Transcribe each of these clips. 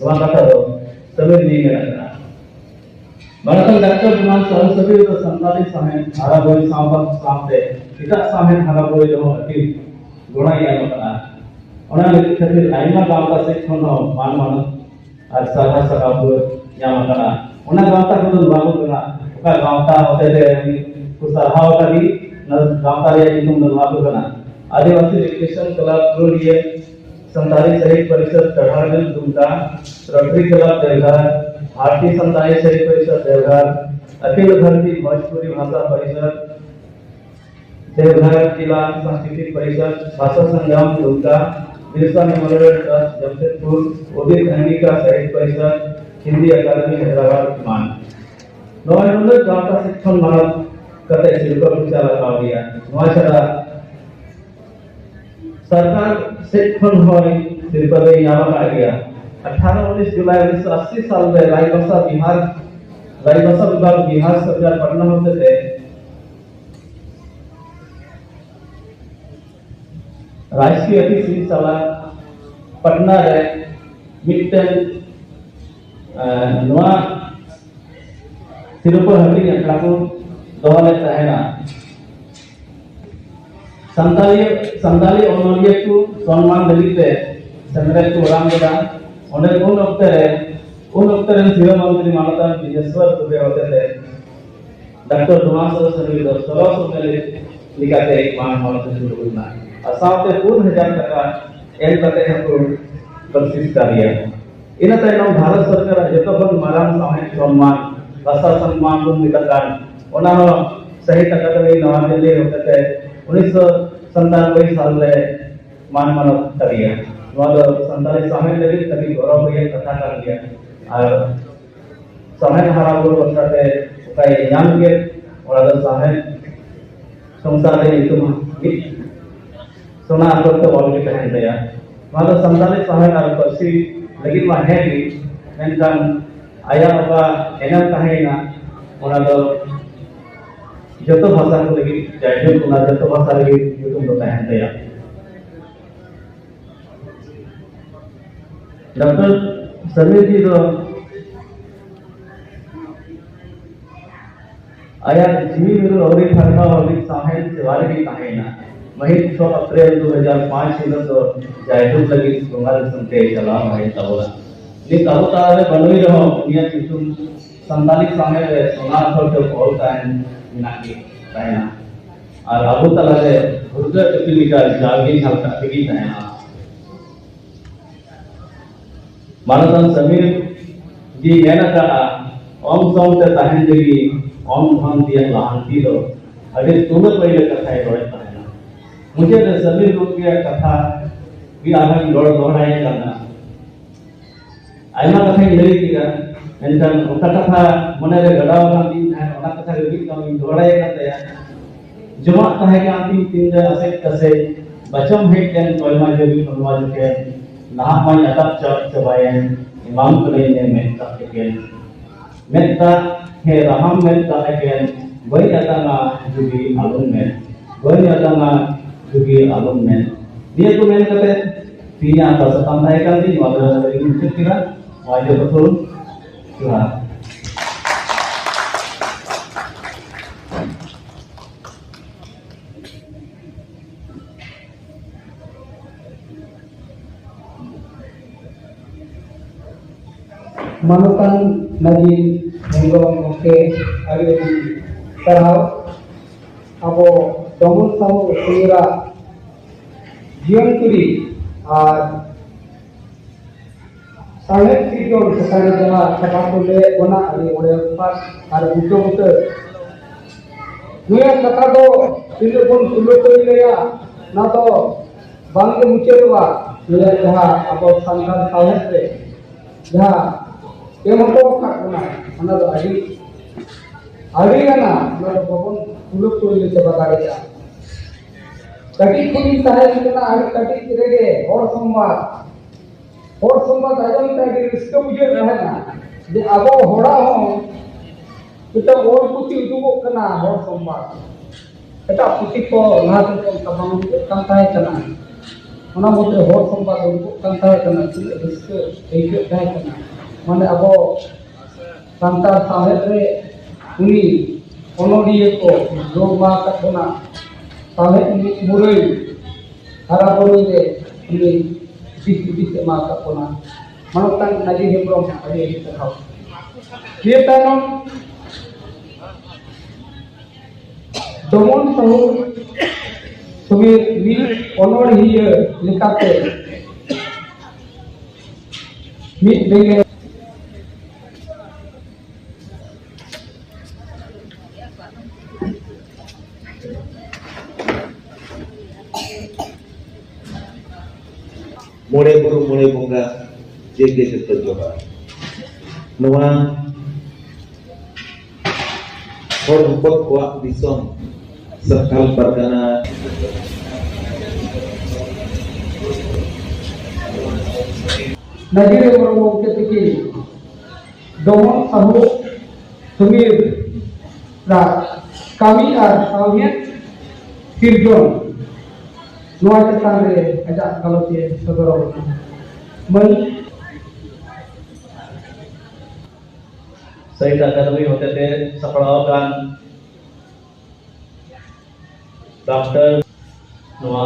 नवा कथा दो समीर जी मेना बड़कन डॉक्टर जुमान सर सभी तो संताली साहेब हरा बोई सामत सामते इतना साहेब हरा बोई जो अति गुणा या मतना उन्हें लिखी खातिर आइमा गांव का से छोनो मान मान और साधा सगाबुर या मतना उन्हें गांव का कुछ बाबू करना उनका गांव का होते थे कुछ सरहाव का भी न गांव का ये तुम बाबू करना आदिवासी रिक्रिएशन क्लब थ्रू लिए संताली शहीद परिषद चढ़ागल दुमका रोटरी क्लब देवघर भारतीय संताली शहीद परिषद देवघर अखिल भारतीय भोजपुरी भाषा परिषद देवघर जिला सांस्कृतिक परिषद भाषा संग्राम दुमका बिरसा मेमोरियल ट्रस्ट जमशेदपुर उदित अंगिका शहीद परिषद हिंदी अकादमी हैदराबाद मान नवानंद गांव का शिक्षण मानव कते शिल्प पूजा लगा दिया नवा छड़ा सरकार शिक्षण होय शिल्प में यहाँ आ गया 18-19 जुलाई 1980 साल में रायबसा विभाग बिहार सरकार पटना होते थे राजकीय अतिशिक्षाला पटना रे मिटन नवा तिरुपति हटी अखड़ा दोहले तहना संताली ओनोलिया को सम्मान लगिते संग्रह को रामगढ़ उन्हें उन अक्तर शिव मंत्री मानता विजेश्वर दुबे होते थे डॉक्टर जुमान सर सभी दो 1600 में लिखाते एक मान मानते शुरू करना असावते पूर्ण हजार टका एल कते हमको बख्शिश करिया इन तयनम भारत सरकार जतोबन माराम साहेब सम्मान भाषा सम्मान को मिलकान ओना सहित अकादमी नवा दिल्ली होते थे 1997 साल में मान मानव करिया वाला संताली साहेब लगे तभी गौरव भैया कथा कर दिया और साहेब हरा बोल बताते उकाई याम के और अगर साहेब संसार में तुम सोना आपको तो और भी कहने दिया वाला संताली साहेब और पर्सी लगी वहाँ है भी मेंटन आया होगा एनम कहे ना और अगर जतो भाषा को लगी जायजो कुना जतो भाषा लगी जो तुम लोग कहने दिया डॉक्टर समीर जी तो आया जीवी मेरे और एक फरका और एक साहेब सेवाले भी कहे ना वही 6 अप्रैल 2005 में तो जायजो लगी बंगाल सुनते चला भाई तबला ये तब तारे बनवी रहो दुनिया की तुम संताली साहेब सोना छोड़ के कॉल का है मिनाकी कहना और अबू तला से गुरुदेव टिकली का जागी झलका टिकी कहना मानतन समीर जी मेहनत करा ओम सोम ते तहन देगी ओम धन दिया लांती दो अरे तुम्हें पहले कथा है रोड कहना मुझे तो समीर लोग की कथा भी आधा की रोड दोहराए करना आइमा कथा ही लगी थी एंटन उनका कथा मने रे गड़ाव का दिन है उनका कथा लगी तो दोहराए करते हैं जमा कहे के अंतिम तीन जे असे कसे बचम है केन कोलमा जो भी फलवा जो के nah mai adap cak sebayan imam kelene menta again menta he raham menta again boy adana jugi alun men boy adana jugi alun men dia tu men kata tinya atau setambai kan di wadra dari mungkin kira wajib betul kira manukan lagi menggolong oke hari ini terhal abo domun tahu sendiri jion turi sangat video sekarang jalan cepat boleh guna hari oleh pas hari butuh dunia kata do tidak pun sulit boleh ya nato bangke muncul dunia jahat abo sangat tahu se jahat yang mau kakuna, mana tu hari kana, mana pun pulut tu ini sebab ada. Tapi kuni saya kita hari tadi kirege, और संवाद आजम तक इसको मुझे रहना, जे अब होड़ा हो, kita और कुछ उद्योग करना और संवाद, kita कुछ को लाभ तो तमाम काम है करना, ona mode hor sambad untuk kan tahu kena itu kena mana abo santar sahib re uni onodiye ko dogma katona sahib uni murai haraponi de ini bisik ma katona manutan naji hebrom ade itu tahu dia tanom domon tahu Sumir mil onor hiya lekate mid dengan Mole buru mole bunga jege setujuan. Noa hormpot kuat bison sekal berkana Najire Promo Ketiki Domon Sahu Sumir Ra kami Sahunya Kirjon Noa Cetang Re ajak kalau dia segera men संयुक्त अकादमी होते थे सपड़ावकान doctor नवा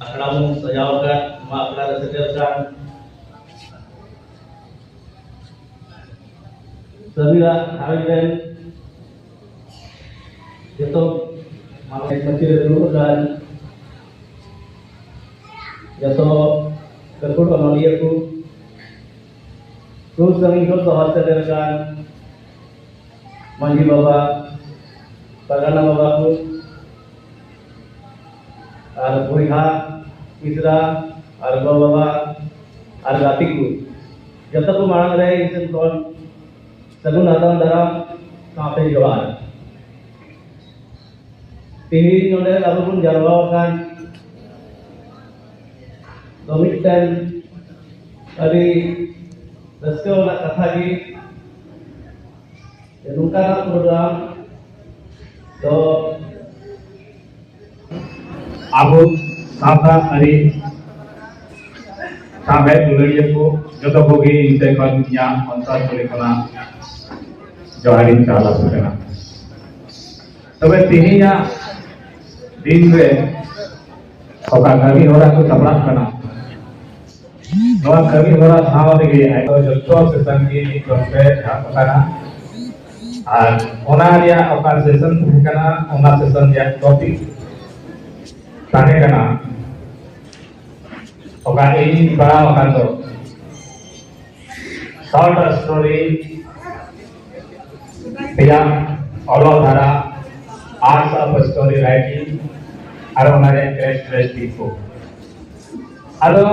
अकड़ामु सजावकर नवा अकड़ा रसदेवकान समीरा हाविजन जतो मालूम मंत्री रूपकान जतो कर्कुट अनोलिया को रूप समीर को सहर्ष देवकान Manji Baba, Pargana Baba ko, और बुढ़ा तीसरा और बाबा और गाती को जब तक वो मांग रहे इसे कौन सगुन आदम दराम कांपे जवान तीन नोडे लाभु पुन जलवा kan domitan अभी रस्ते वाला कथा की उनका प्रोग्राम तो अब साधा अरे साबे दुलरिया को जो तो होगी इनसे कौन या अंतर चले कना जोहारी चाला सुना तबे तिहिया दिन रे ओका कभी होरा को तबला कना नवा कभी होरा थावा दे गई तो जो तो से संगीत करते कना और ओनारिया ओका सेशन कना ओना सेशन या टॉपिक ताने कना ओका इन बड़ा ओका तो शॉर्ट स्टोरी या ऑलो धारा आर्ट्स ऑफ स्टोरी राइटिंग और हमारे क्रैश को अदो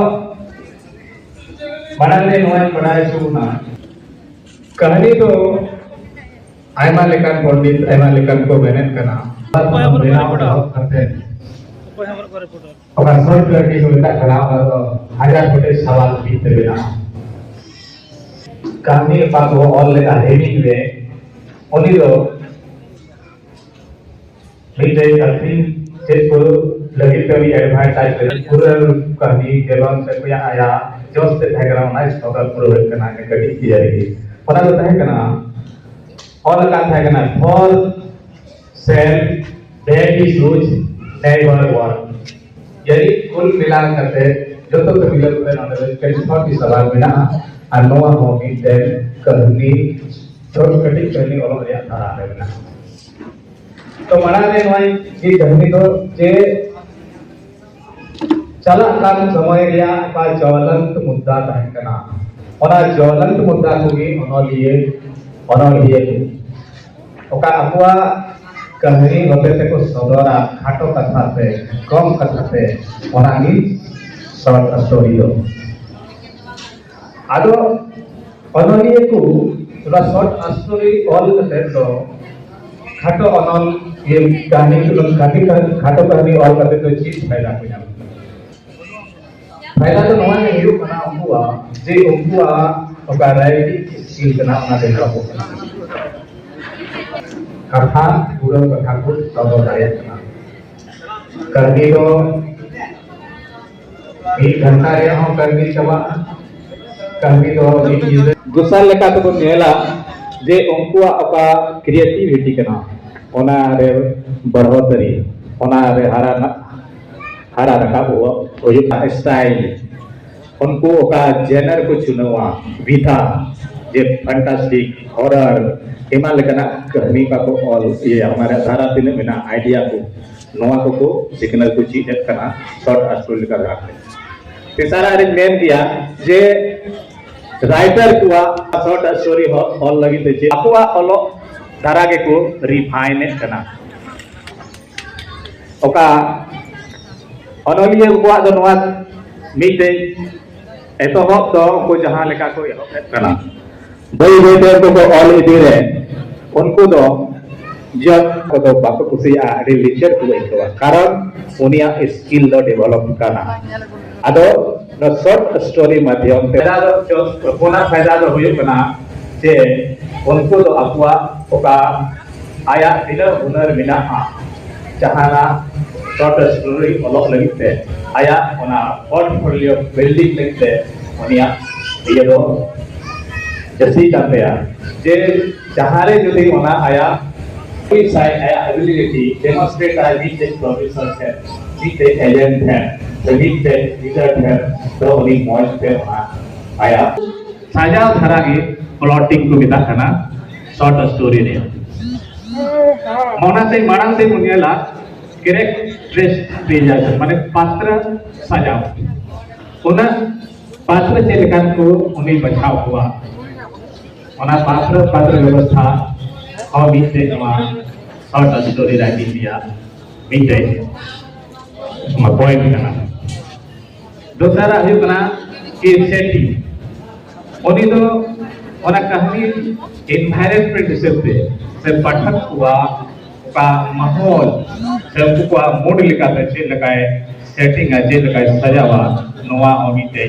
बनाने नोय पढ़ाई सुना कहानी तो आयमा लेकर पंडित आयमा लेकर को मेहनत करना करते ओका शॉर्ट लड़की को इतना खराब हजार छोटे सवाल बीते बिना कहानी बात वो और लेगा हेमिंग वे उन्हीं तो मीटे करती चेक को लगी कभी एडवाइस करे पूरा कहानी केवल से कोई आया जो से बैकग्राउंड है इसका पूरा करना के कटी की जाएगी पता तो है करना और लगा था करना for sale bag issues never work यदि कुल मिला करते जो तो मिलर पे नॉलेज के छोटी सवाल बिना अनोवा होगी टेल कहानी छोटी कटी करनी और या धारा लेना तो मना दे भाई ये कहानी तो जे चला कान समय रिया का ज्वलंत मुद्दा तहन कना ओना ज्वलंत मुद्दा होगी ओनलिए ओका अपुआ कहानी होते से को सदरा खाटो कथा से कम कथा से ओनागी शॉर्ट स्टोरी दो आदो ओनलिए को थोड़ा शॉर्ट स्टोरी ऑल करते तो खाटो अनल ये कहानी को खाटो कहानी ऑल करते तो चीज फायदा हो जाए फायदा तो नवा ने हिरो कना उंगुआ जे उंगुआ ओका राइटिंग स्किल कना ना देखा हो कथा पूरा कथा को सब दाया कना कहानी तो 1 घंटा रे हम कमी चबा कमी तो दूसरा लेका तो नेला जे उनकुआ ओका क्रिएटिविटी कना ओना रे बढ़ोतरी ओना रे हरा रखा वो स्टाइल उनको ओका जेनर को चुनवा विधा जे फैंटास्टिक हॉरर एमा लेकना कहानी का को ऑल ये हमारे धारा तीन बिना आइडिया को नवा को सिग्नल को चीज कना शॉर्ट स्टोरी का राखते तीसरा रे मेन किया जे राइटर को शॉर्ट स्टोरी ऑल लगी ते जे अकुआ ऑल धारा के को रिफाइन कना ओका अनोलिया को दो नवा मीटे एतो हक तो को जहां लेका को कना बई बई को ऑल इदी रे उनको दो जब को तो बाको कुसिया रिलेशन को इकवा कारण उनिया स्किल लो डेवलप करना अदो न शॉर्ट स्टोरी माध्यम ते जो कोना फायदा दो हुई कना जे उनको तो अकुआ ओका आया दिलर हुनर मिना जहाना शॉर्ट स्टोरी अलग लगते आया ओना पोर्टफोलियो बिल्डिंग लगते उनिया ये दो जैसी करते हैं जे जहारे जो दी ओना आया कोई साइड आया एबिलिटी डेमोन्स्ट्रेट आया नीचे प्रोफेसर है नीचे एजेंट है नीचे लीडर है तो उन्हीं मॉइस पे ओना आया साजा धारा के प्लॉटिंग को बिता खाना शॉर्ट स्टोरी ने मौना से मारंग से मुनियाला कैरेक्टर्स दे जाए माने पात्र सजाओ उन्हें पात्र से लेकर को उन्हें बचाव हुआ उन्हें पात्र व्यवस्था और बीते नवा शॉर्ट स्टोरी राइटिंग दिया बीते पॉइंट करना दूसरा है करना कि सेटिंग उन्हीं तो उन्हें कहानी एनवायरनमेंट से पाठक हुआ का माहौल से को मूड लिखा चे लगाए सेटिंग है जे लगाए सजावा नवा और बीते